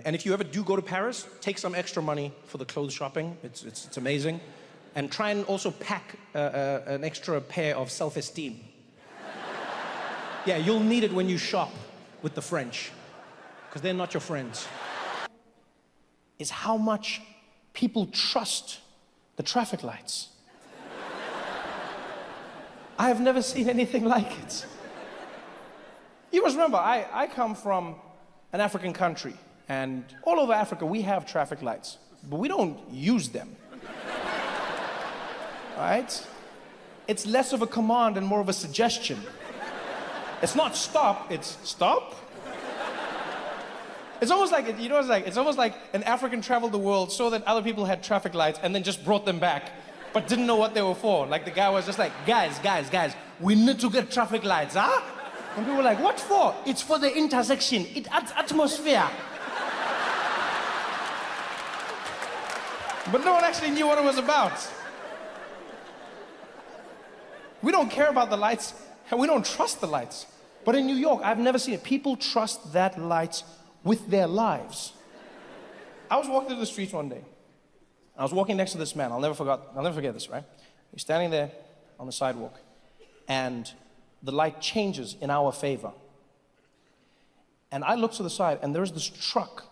And if you ever do go to Paris, take some extra money for the clothes shopping. It's amazing. And try and also pack an extra pair of Self-Esteem. Yeah, you'll need it when you shop with the French, because they're not your friends. Is how much people trust the traffic lights. I have never seen anything like it. You must remember, I come from an African country, and all over Africa we have traffic lights, but we don't use them. Right? It's less of a command and more of a suggestion. It's not stop, it's stop. It's almost like, you know, it's almost like an African traveled the world, saw that other people had traffic lights, and then just brought them back, but didn't know what they were for. Like the guy was just like, guys, we need to get traffic lights, huh? And people were like, what for? It's for the intersection. It adds atmosphere. But no one actually knew what it was about. We don't care about the lights, and we don't trust the lights. But in New York, I've never seen it. People trust that light with their lives. I was walking through the streets one day. I was walking next to this man. I'll never forget this, right? He's standing there on the sidewalk, and the light changes in our favor. And I look to the side, and there's this truck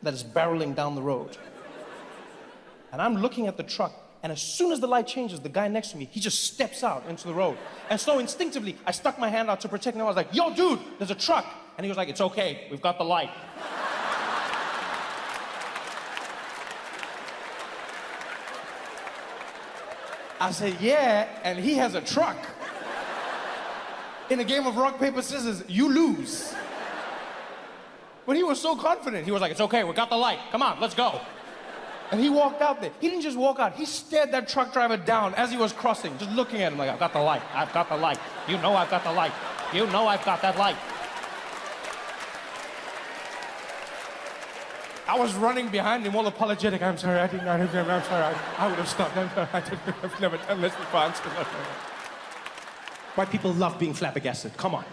that is barreling down the road. And I'm looking at the truck, and as soon as the light changes, the guy next to me, he just steps out into the road. And so instinctively, I stuck my hand out to protect him. I was like, yo, dude, there's a truck. And he was like, it's okay, we've got the light. I said, yeah, and he has a truck. In a game of rock, paper, scissors, you lose. But he was so confident. He was like, it's okay, we got the light. Come on, let's go. And he walked out there. He didn't just walk out. He stared that truck driver down as he was crossing, just looking at him like, I've got the light. I've got the light. You know I've got the light. You know I've got that light. I was running behind him all apologetic. I'm sorry, I'm sorry. I would have stopped. I'm sorry, I've never done this before. White people love being flabbergasted. Come on.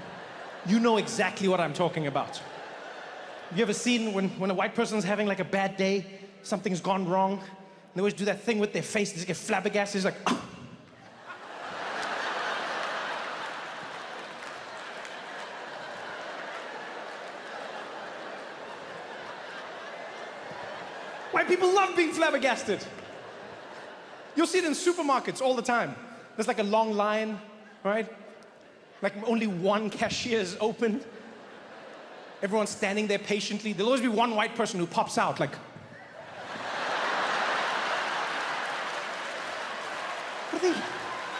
You know exactly what I'm talking about. Have you ever seen when a white person's having like a bad day, something's gone wrong, and they always do that thing with their face, they just get flabbergasted, it's like, oh. White people love being flabbergasted. You'll see it in supermarkets all the time. There's like a long line, right? Like only one cashier is open. Everyone's standing there patiently. There'll always be one white person who pops out like,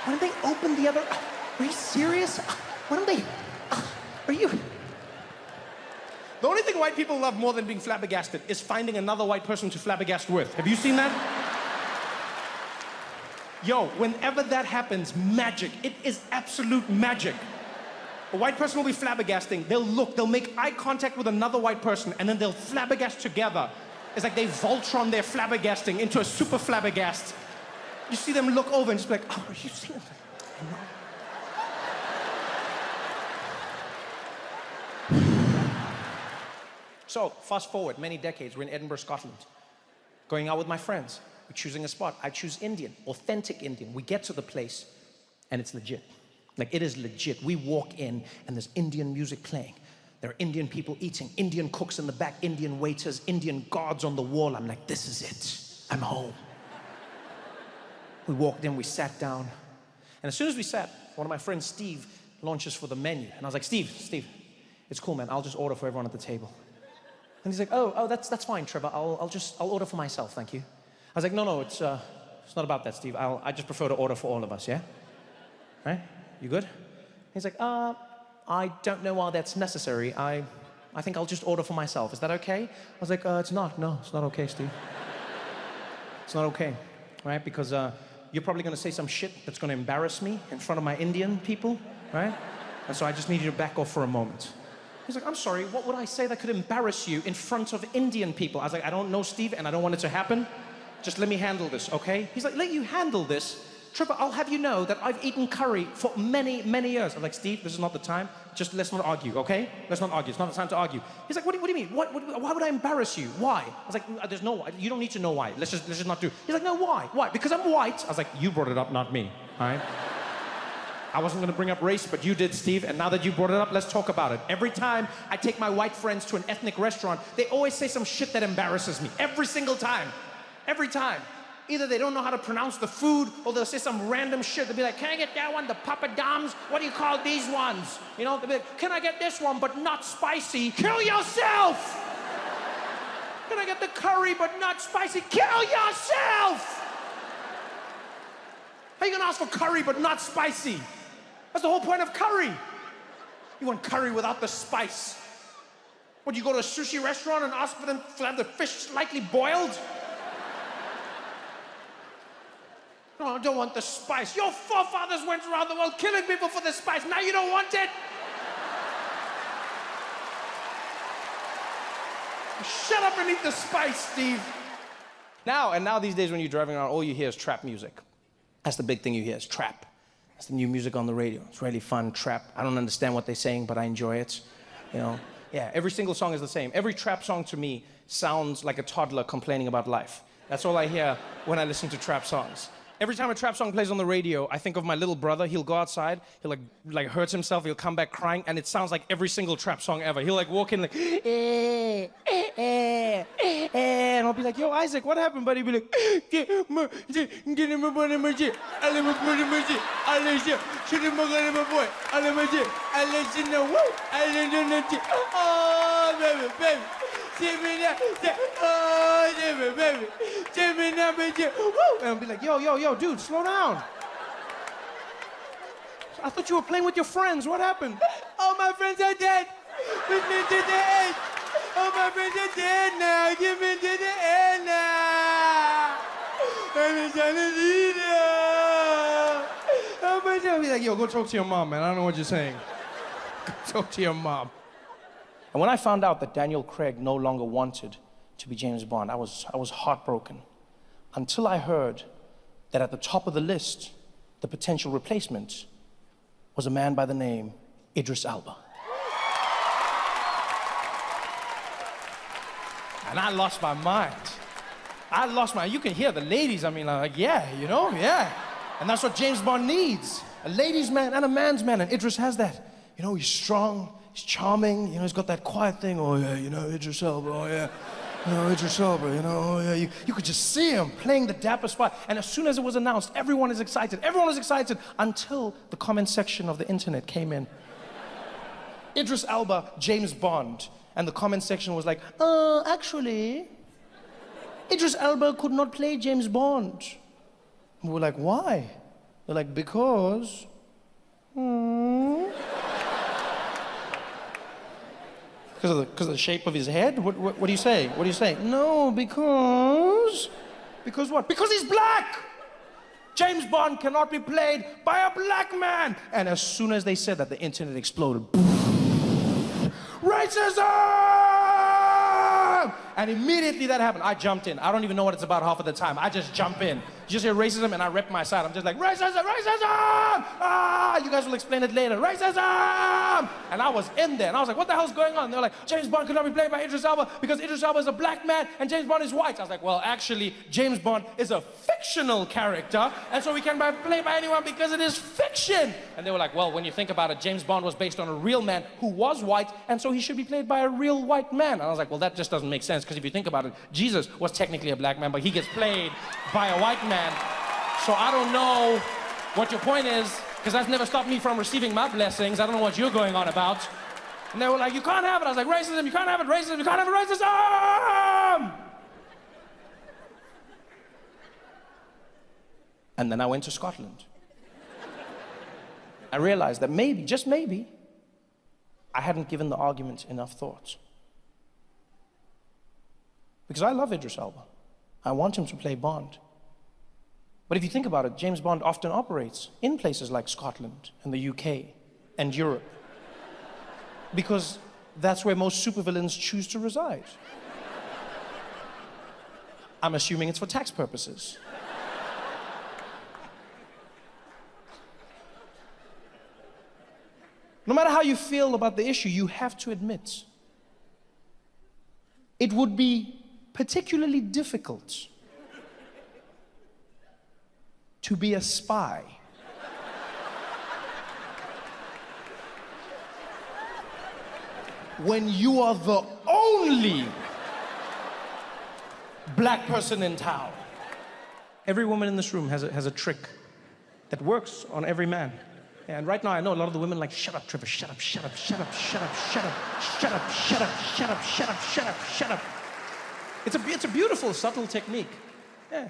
why don't they open the other? Are you serious? Why don't they? Are you? The only thing white people love more than being flabbergasted is finding another white person to flabbergast with. Have you seen that? Yo, whenever that happens, magic. It is absolute magic. A white person will be flabbergasting. They'll make eye contact with another white person, and then they'll flabbergast together. It's like they Voltron their flabbergasting into a super flabbergast. You see them look over and just be like, oh, are you seeing it? So, fast forward many decades, we're in Edinburgh, Scotland. Going out with my friends. We're choosing a spot. I choose Indian, authentic Indian. We get to the place, and it's legit. Like, it is legit. We walk in, and there's Indian music playing. There are Indian people eating, Indian cooks in the back, Indian waiters, Indian guards on the wall. I'm like, this is it. I'm home. We walked in, we sat down. And as soon as we sat, one of my friends, Steve, launches for the menu. And I was like, Steve, it's cool, man. I'll just order for everyone at the table. And he's like, oh, that's fine, Trevor. I'll order for myself, thank you. I was like, no, it's not about that, Steve. I just prefer to order for all of us, yeah? Right? You good? He's like, I don't know why that's necessary. I think I'll just order for myself. Is that okay? I was like, it's not. No, it's not okay, Steve. It's not okay, right? Because you're probably going to say some shit that's going to embarrass me in front of my Indian people, right? And so I just need you to back off for a moment. He's like, I'm sorry, what would I say that could embarrass you in front of Indian people? I was like, I don't know, Steve, and I don't want it to happen. Just let me handle this, okay? He's like, let you handle this? Trevor, I'll have you know that I've eaten curry for many, many years. I'm like, Steve, this is not the time. Just let's not argue, okay? Let's not argue. It's not the time to argue. He's like, what do you mean? Why would I embarrass you? Why? I was like, there's no why. You don't need to know why. Let's just not do. He's like, no, why? Why? Because I'm white. I was like, you brought it up, not me, all right? I wasn't gonna bring up race, but you did, Steve, and now that you brought it up, let's talk about it. Every time I take my white friends to an ethnic restaurant, they always say some shit that embarrasses me. Every single time. Every time. Either they don't know how to pronounce the food, or they'll say some random shit. They'll be like, can I get that one, the papadums? What do you call these ones? You know, they'll be like, can I get this one, but not spicy? Kill yourself! Can I get the curry, but not spicy? Kill yourself! How are you gonna ask for curry, but not spicy? That's the whole point of curry. You want curry without the spice. Would you go to a sushi restaurant and ask for them to have the fish slightly boiled? No, I don't want the spice. Your forefathers went around the world killing people for the spice. Now you don't want it? Shut up and eat the spice, Steve. Now these days when you're driving around, all you hear is trap music. That's the big thing you hear is trap. That's the new music on the radio. It's really fun, trap. I don't understand what they're saying, but I enjoy it, you know? Yeah, every single song is the same. Every trap song to me sounds like a toddler complaining about life. That's all I hear when I listen to trap songs. Every time a trap song plays on the radio, I think of my little brother. He'll go outside, he'll like hurt himself, he'll come back crying, and it sounds like every single trap song ever. He'll like walk in like, and I'll be like, yo, Isaac, what happened, buddy? He'll be like, get him a boy, oh, baby. And I'll be like, yo, dude, slow down. I thought you were playing with your friends. What happened? All my friends are dead. With me to the end. All my friends are dead now. Give me to the end now. I'm trying to lead you. I'll be like, yo, go talk to your mom, man. I don't know what you're saying. Go talk to your mom. And when I found out that Daniel Craig no longer wanted to be James Bond, I was heartbroken. Until I heard that at the top of the list, the potential replacement was a man by the name Idris Elba. And I lost my mind. You can hear the ladies, I mean, like, yeah, you know, yeah. And that's what James Bond needs. A ladies' man and a man's man, and Idris has that. You know, he's strong. He's charming, you know, he's got that quiet thing, oh yeah, you know, Idris Elba, oh yeah, you know, Idris Elba, you know, oh yeah, you could just see him playing the dapper spot, and as soon as it was announced, everyone was excited until the comment section of the internet came in. Idris Elba, James Bond, and the comment section was like, actually, Idris Elba could not play James Bond. And we were like, why? They're like, because, Because of the shape of his head? What do you say? What do you say? No, because... Because what? Because he's black! James Bond cannot be played by a black man! And as soon as they said that, the internet exploded. Racism! And immediately that happened. I jumped in. I don't even know what it's about half of the time. I just jump in. You just hear racism and I rep my side. I'm just like, racism, racism! Ah, you guys will explain it later. Racism! And I was in there and I was like, what the hell's going on? And they're like, James Bond could not be played by Idris Elba because Idris Elba is a black man and James Bond is white. I was like, well, actually, James Bond is a fictional character and so we can be played by anyone because it is fiction. And they were like, well, when you think about it, James Bond was based on a real man who was white and so he should be played by a real white man. And I was like, well, that just doesn't make sense because if you think about it, Jesus was technically a black man, but he gets played by a white man. So I don't know what your point is, because that's never stopped me from receiving my blessings. I don't know what you're going on about. And they were like, you can't have it. I was like, racism, you can't have it, racism, you can't have it, racism! And then I went to Scotland. I realized that maybe, just maybe, I hadn't given the argument enough thought. Because I love Idris Elba. I want him to play Bond. But if you think about it, James Bond often operates in places like Scotland and the UK and Europe. Because that's where most supervillains choose to reside. I'm assuming it's for tax purposes. No matter how you feel about the issue, you have to admit it would be particularly difficult to be a spy when you are the only black person in town. Every woman in this room has a trick that works on every man. And right now I know a lot of the women like, shut up, Trevor, shut up, shut up, shut up, shut up, shut up, shut up, shut up, shut up, shut up, shut up, shut up. It's a beautiful, subtle technique. Yeah.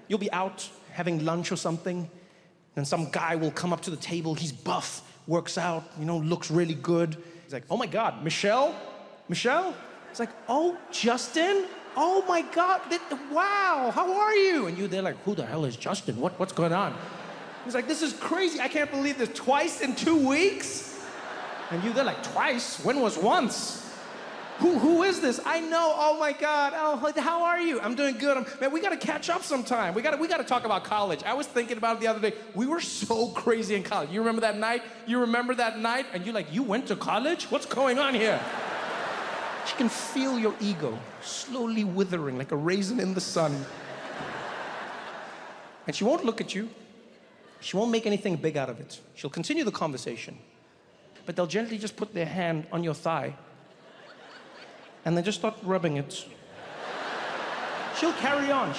You'll be out having lunch or something, and some guy will come up to the table, he's buff, works out, you know, looks really good. He's like, oh my God, Michelle? Michelle? It's like, oh, Justin? Oh my God, wow, how are you? And they're like, who the hell is Justin? What's going on? He's like, this is crazy, I can't believe this, twice in 2 weeks? And they're like, twice? When was once? Who is this? I know, oh my God, oh, how are you? I'm doing good, man, we gotta catch up sometime. We gotta talk about college. I was thinking about it the other day. We were so crazy in college. You remember that night? You remember that night? And you're like, you went to college? What's going on here? She can feel your ego slowly withering like a raisin in the sun. And she won't look at you. She won't make anything big out of it. She'll continue the conversation, but they'll gently just put their hand on your thigh and then just start rubbing it. She'll carry on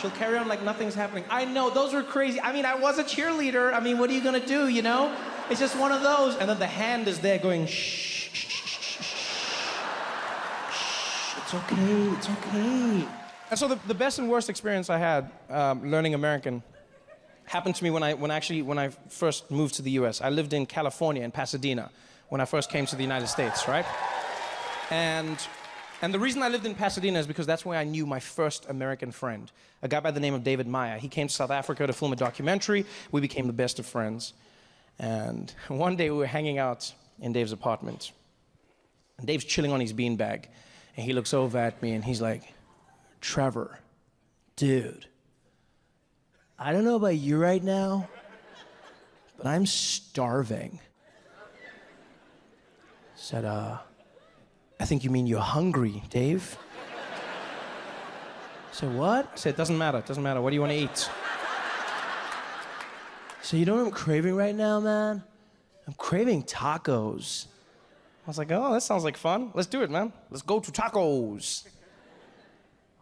like nothing's happening. I know, those were crazy. I mean, I was a cheerleader. I mean, what are you gonna do, you know? It's just one of those. And then the hand is there going, shh, shh, shh, shh, shh, shh. It's okay, it's okay. And so the best and worst experience I had learning American happened to me when I first moved to the US. I lived in California, in Pasadena, when I first came to the United States, right? And the reason I lived in Pasadena is because that's where I knew my first American friend, a guy by the name of David Maya. He came to South Africa to film a documentary. We became the best of friends. And one day we were hanging out in Dave's apartment. And Dave's chilling on his beanbag. And he looks over at me and he's like, Trevor, dude, I don't know about you right now, but I'm starving. I said, I think you mean you're hungry, Dave. I said, what? I said, it doesn't matter, what do you want to eat? So you know what I'm craving right now, man? I'm craving tacos. I was like, oh, that sounds like fun. Let's do it, man. Let's go to tacos.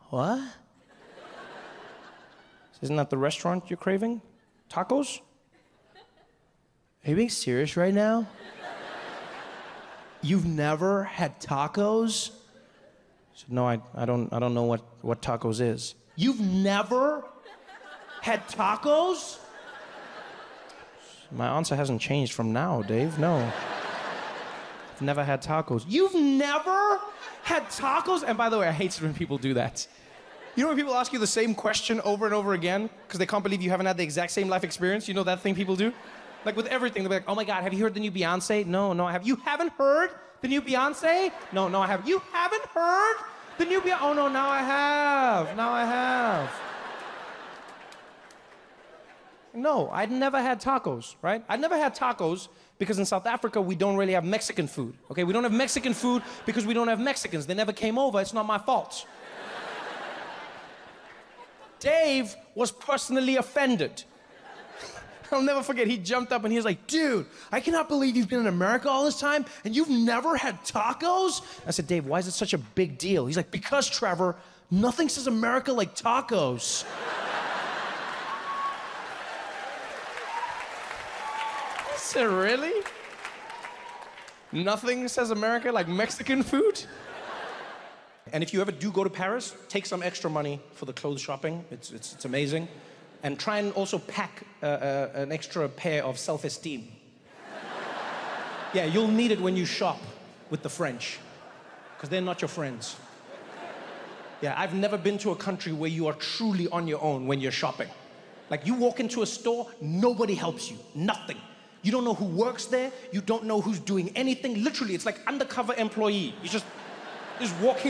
What? Isn't that the restaurant you're craving? Tacos? Are you being serious right now? You've never had tacos? I said, no, I don't know what tacos is. You've never had tacos? My answer hasn't changed from now, Dave, no. I've never had tacos. You've never had tacos? And by the way, I hate when people do that. You know when people ask you the same question over and over again because they can't believe you haven't had the exact same life experience? You know that thing people do? Like with everything, they'll be like, oh my God, have you heard the new Beyonce? No, I have. You haven't heard the new Beyonce? No, I haven't. You haven't heard the new Beyonce? Oh no, now I have. No, I'd never had tacos, right? I'd never had tacos because in South Africa, we don't really have Mexican food, okay? We don't have Mexican food because we don't have Mexicans. They never came over, it's not my fault. Dave was personally offended. I'll never forget, he jumped up and he was like, dude, I cannot believe you've been in America all this time and you've never had tacos? I said, Dave, why is it such a big deal? He's like, because, Trevor, nothing says America like tacos. I said, really? Nothing says America like Mexican food? And if you ever do go to Paris, take some extra money for the clothes shopping. It's amazing. And try and also pack an extra pair of Self-Esteem. Yeah, you'll need it when you shop with the French, because they're not your friends. Yeah, I've never been to a country where you are truly on your own when you're shopping. Like, you walk into a store, nobody helps you, nothing. You don't know who works there, you don't know who's doing anything. Literally, it's like undercover employee. You just walking